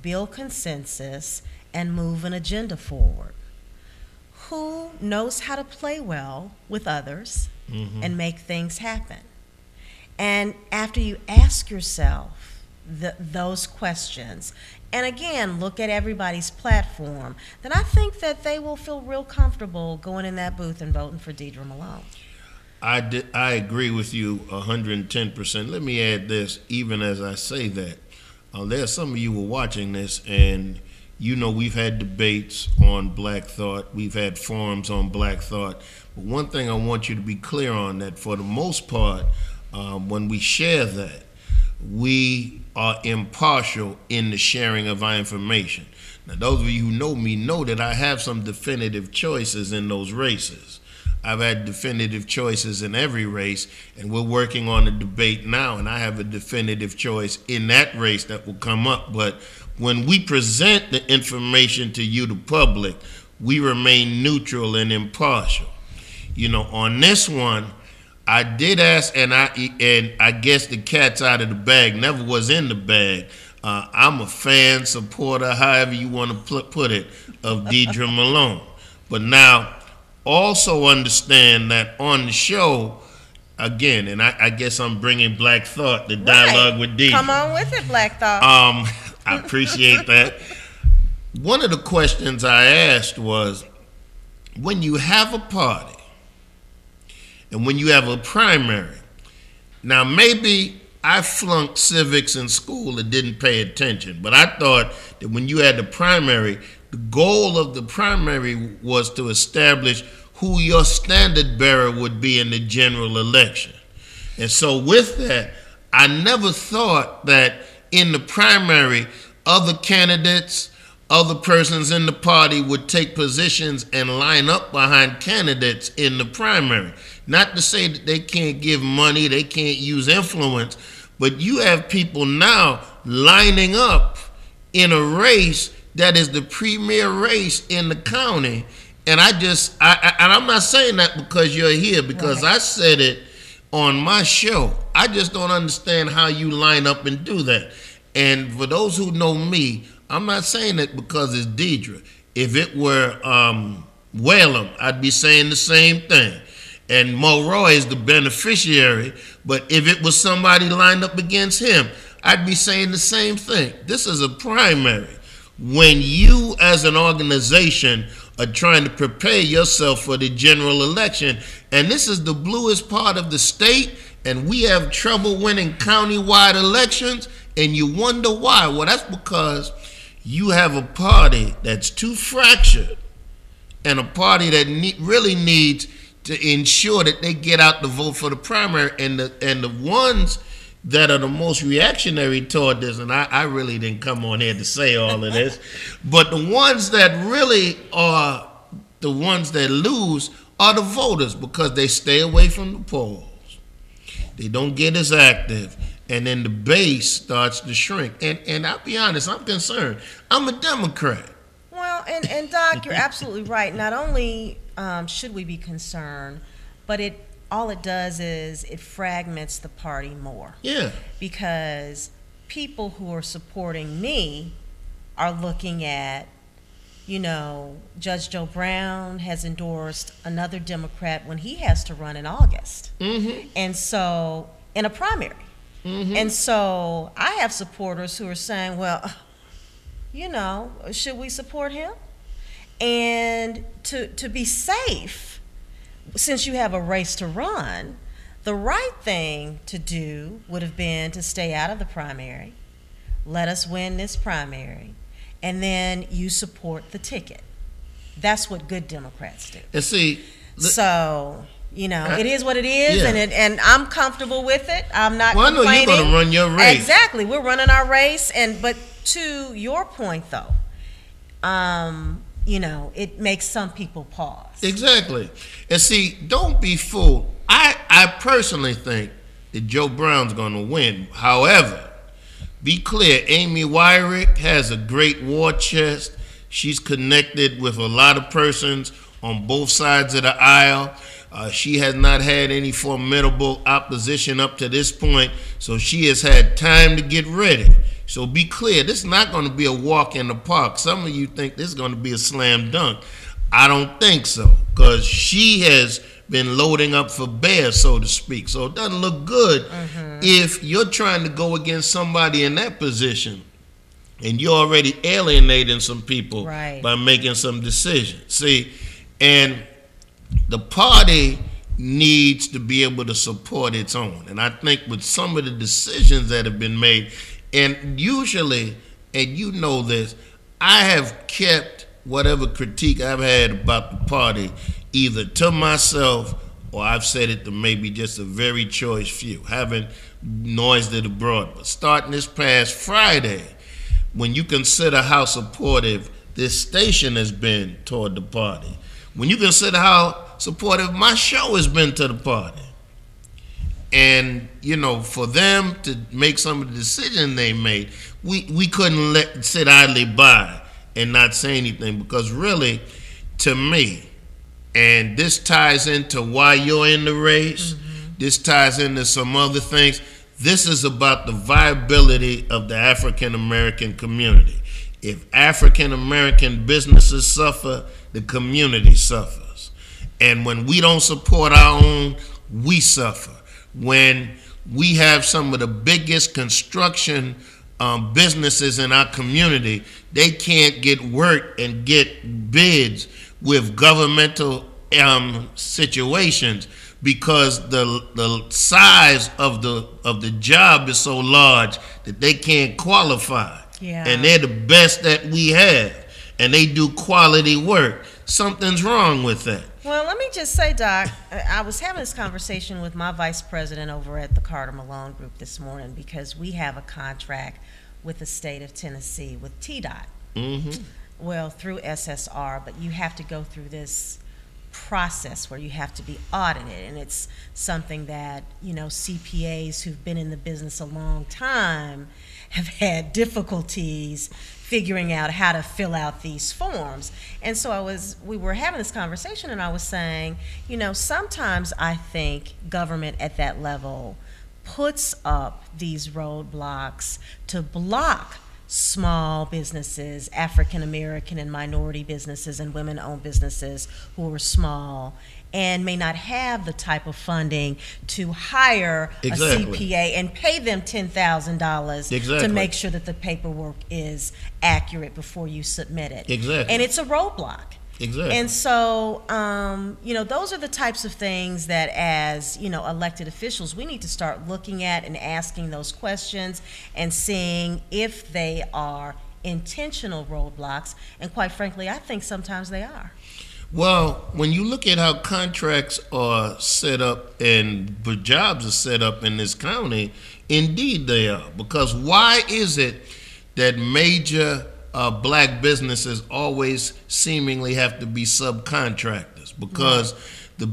A: build consensus, and move an agenda forward? Who knows how to play well with others and make things happen? And after you ask yourself those questions, and again, look at everybody's platform, then I think that they will feel real comfortable going in that booth and voting for Deidre Malone.
J: I agree with you 110%. Let me add this, even as I say that. There are some of you who are watching this, and you know we've had debates on Black Thought. We've had forums on Black Thought. But one thing I want you to be clear on, that for the most part, when we share that, we are impartial in the sharing of our information. Now, those of you who know me know that I have some definitive choices in those races. I've had definitive choices in every race, and we're working on a debate now, and I have a definitive choice in that race that will come up. But when we present the information to you, the public, we remain neutral and impartial. You know, on this one, I did ask, and I guess the cat's out of the bag, never was in the bag. I'm a fan, supporter, however you want to put it, of Deidre Malone. But now, also understand that on the show, again, and I guess I'm bringing Black Thought, the dialogue with Deidre.
A: Come on with it, Black Thought.
J: I appreciate that. One of the questions I asked was, when you have a party and when you have a primary, now maybe I flunked civics in school and didn't pay attention, but I thought that when you had the primary, the goal of the primary was to establish who your standard bearer would be in the general election. And so with that, I never thought that in the primary, other candidates, other persons in the party would take positions and line up behind candidates in the primary. Not to say that they can't give money, they can't use influence, but you have people now lining up in a race that is the premier race in the county. And I'm not saying that because you're here, because I said it on my show. I just don't understand how you line up and do that. And for those who know me, I'm not saying it because it's Deidre. If it were Whalum, I'd be saying the same thing. And Mulroy is the beneficiary, but if it was somebody lined up against him, I'd be saying the same thing. This is a primary. When you as an organization are trying to prepare yourself for the general election, and this is the bluest part of the state, and we have trouble winning county-wide elections, and you wonder why. Well, that's because you have a party that's too fractured and a party that really needs to ensure that they get out to vote for the primary, and the ones that are the most reactionary toward this, and I really didn't come on here to say all of this, but the ones that really are the ones that lose are the voters, because they stay away from the polls. They don't get as active, and then the base starts to shrink. And I'll be honest, I'm concerned. I'm a Democrat.
A: Well, and Doc, you're absolutely right. Not only should we be concerned, but all it does is it fragments the party more.
J: Yeah.
A: Because people who are supporting me are looking at, Judge Joe Brown has endorsed another Democrat when he has to run in August. Mm-hmm. And so, in a primary. Mm-hmm. And so I have supporters who are saying, well, should we support him? And to be safe, since you have a race to run, the right thing to do would have been to stay out of the primary, let us win this primary, and then you support the ticket. That's what good Democrats do.
J: And see,
A: it is what it is, yeah. and I'm comfortable with it. I'm not complaining.
J: I know you're going to run your race.
A: Exactly, we're running our race, but to your point, though, it makes some people pause.
J: Exactly. And see, don't be fooled. I personally think that Joe Brown's going to win. However, be clear, Amy Wyrick has a great war chest. She's connected with a lot of persons on both sides of the aisle. She has not had any formidable opposition up to this point, so she has had time to get ready. So be clear, this is not going to be a walk in the park. Some of you think this is going to be a slam dunk. I don't think so, because she has been loading up for bear, so to speak. So it doesn't look good if you're trying to go against somebody in that position and you're already alienating some people by making some decisions. See, and the party needs to be able to support its own. And I think with some of the decisions that have been made, and usually, and you know this, I have kept whatever critique I've had about the party either to myself, or I've said it to maybe just a very choice few. Haven't noised it abroad. But starting this past Friday, when you consider how supportive this station has been toward the party, when you consider how supportive my show has been to the party, and for them to make some of the decisions they made, we couldn't sit idly by and not say anything, because really, to me, and this ties into why you're in the race, this ties into some other things, this is about the viability of the African American community. If African American businesses suffer, the community suffers. And when we don't support our own, we suffer. When we have some of the biggest construction businesses in our community, they can't get work and get bids with governmental situations because the size of the job is so large that they can't qualify. Yeah. And they're the best that we have, and they do quality work. Something's wrong with that.
A: Well, let me just say, Doc, I was having this conversation with my vice president over at the Carter Malone Group this morning, because we have a contract with the state of Tennessee with TDOT. well, through SSR, but you have to go through this process where you have to be audited, and it's something that, you know, CPAs who've been in the business a long time have had difficulties figuring out how to fill out these forms. And so we were having this conversation, and I was saying, you know, sometimes I think government at that level puts up these roadblocks to block small businesses, African American and minority businesses and women-owned businesses who are small and may not have the type of funding to hire
J: Exactly.
A: a CPA and pay them $10,000
J: Exactly.
A: to make sure that the paperwork is accurate before you submit it.
J: Exactly.
A: And it's a roadblock.
J: Exactly.
A: And so, you know, those are the types of things that as, you know, elected officials, we need to start looking at and asking those questions and seeing if they are intentional roadblocks. And quite frankly, I think sometimes they are.
J: Well, when you look at how contracts are set up and jobs are set up in this county, indeed they are. Because why is it that major black businesses always seemingly have to be subcontractors? Because the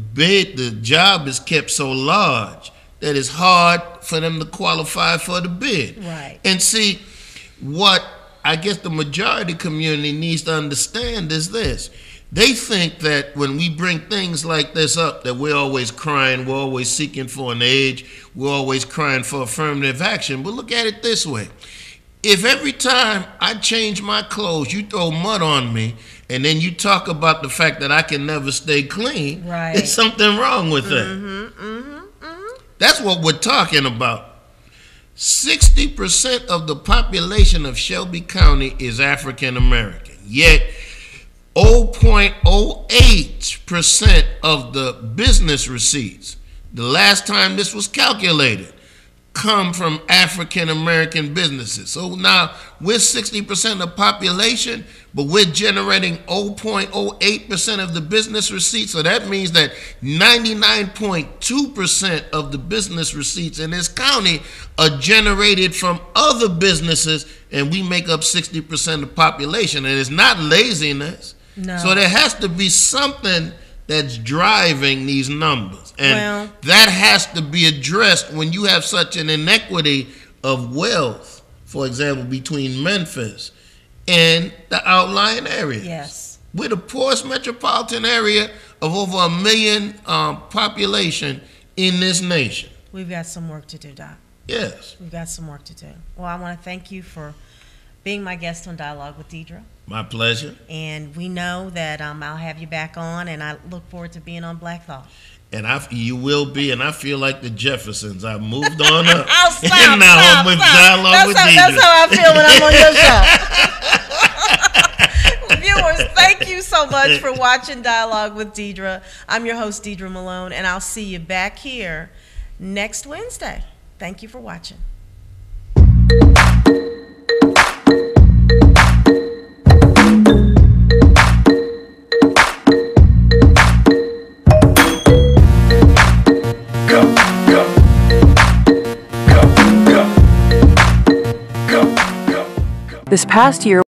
J: job is kept so large that it's hard for them to qualify for the bid.
A: Right.
J: And see, what I guess the majority community needs to understand is this. They think that when we bring things like this up, that we're always crying, we're always seeking for an edge, we're always crying for affirmative action. But look at it this way. If every time I change my clothes, you throw mud on me, and then you talk about the fact that I can never stay clean, there's something wrong with that. That's what we're talking about. 60% of the population of Shelby County is African American, yet 0.08% of the business receipts, the last time this was calculated, come from African American businesses. So now we're 60% of the population, but we're generating 0.08% of the business receipts. So that means that 99.2% of the business receipts in this county are generated from other businesses, and we make up 60% of the population. And it's not laziness.
A: No.
J: So there has to be something that's driving these numbers. And that has to be addressed when you have such an inequity of wealth, for example, between Memphis and the outlying areas.
A: Yes.
J: We're the poorest metropolitan area of over 1 million population in this nation.
A: We've got some work to do, Doc.
J: Yes.
A: We've got some work to do. Well, I want to thank you for being my guest on Dialogue with Deidre.
J: My pleasure.
A: And we know that I'll have you back on, and I look forward to being on Black Thought.
J: And you will be, and I feel like the Jeffersons. I've moved on up.
A: Oh, stop,
J: and now
A: stop,
J: I'm with
A: stop.
J: Dialogue with Deidre.
A: That's how I feel when I'm on your show. Viewers, thank you so much for watching Dialogue with Deidre. I'm your host, Deidre Malone, and I'll see you back here next Wednesday. Thank you for watching.
B: This past year,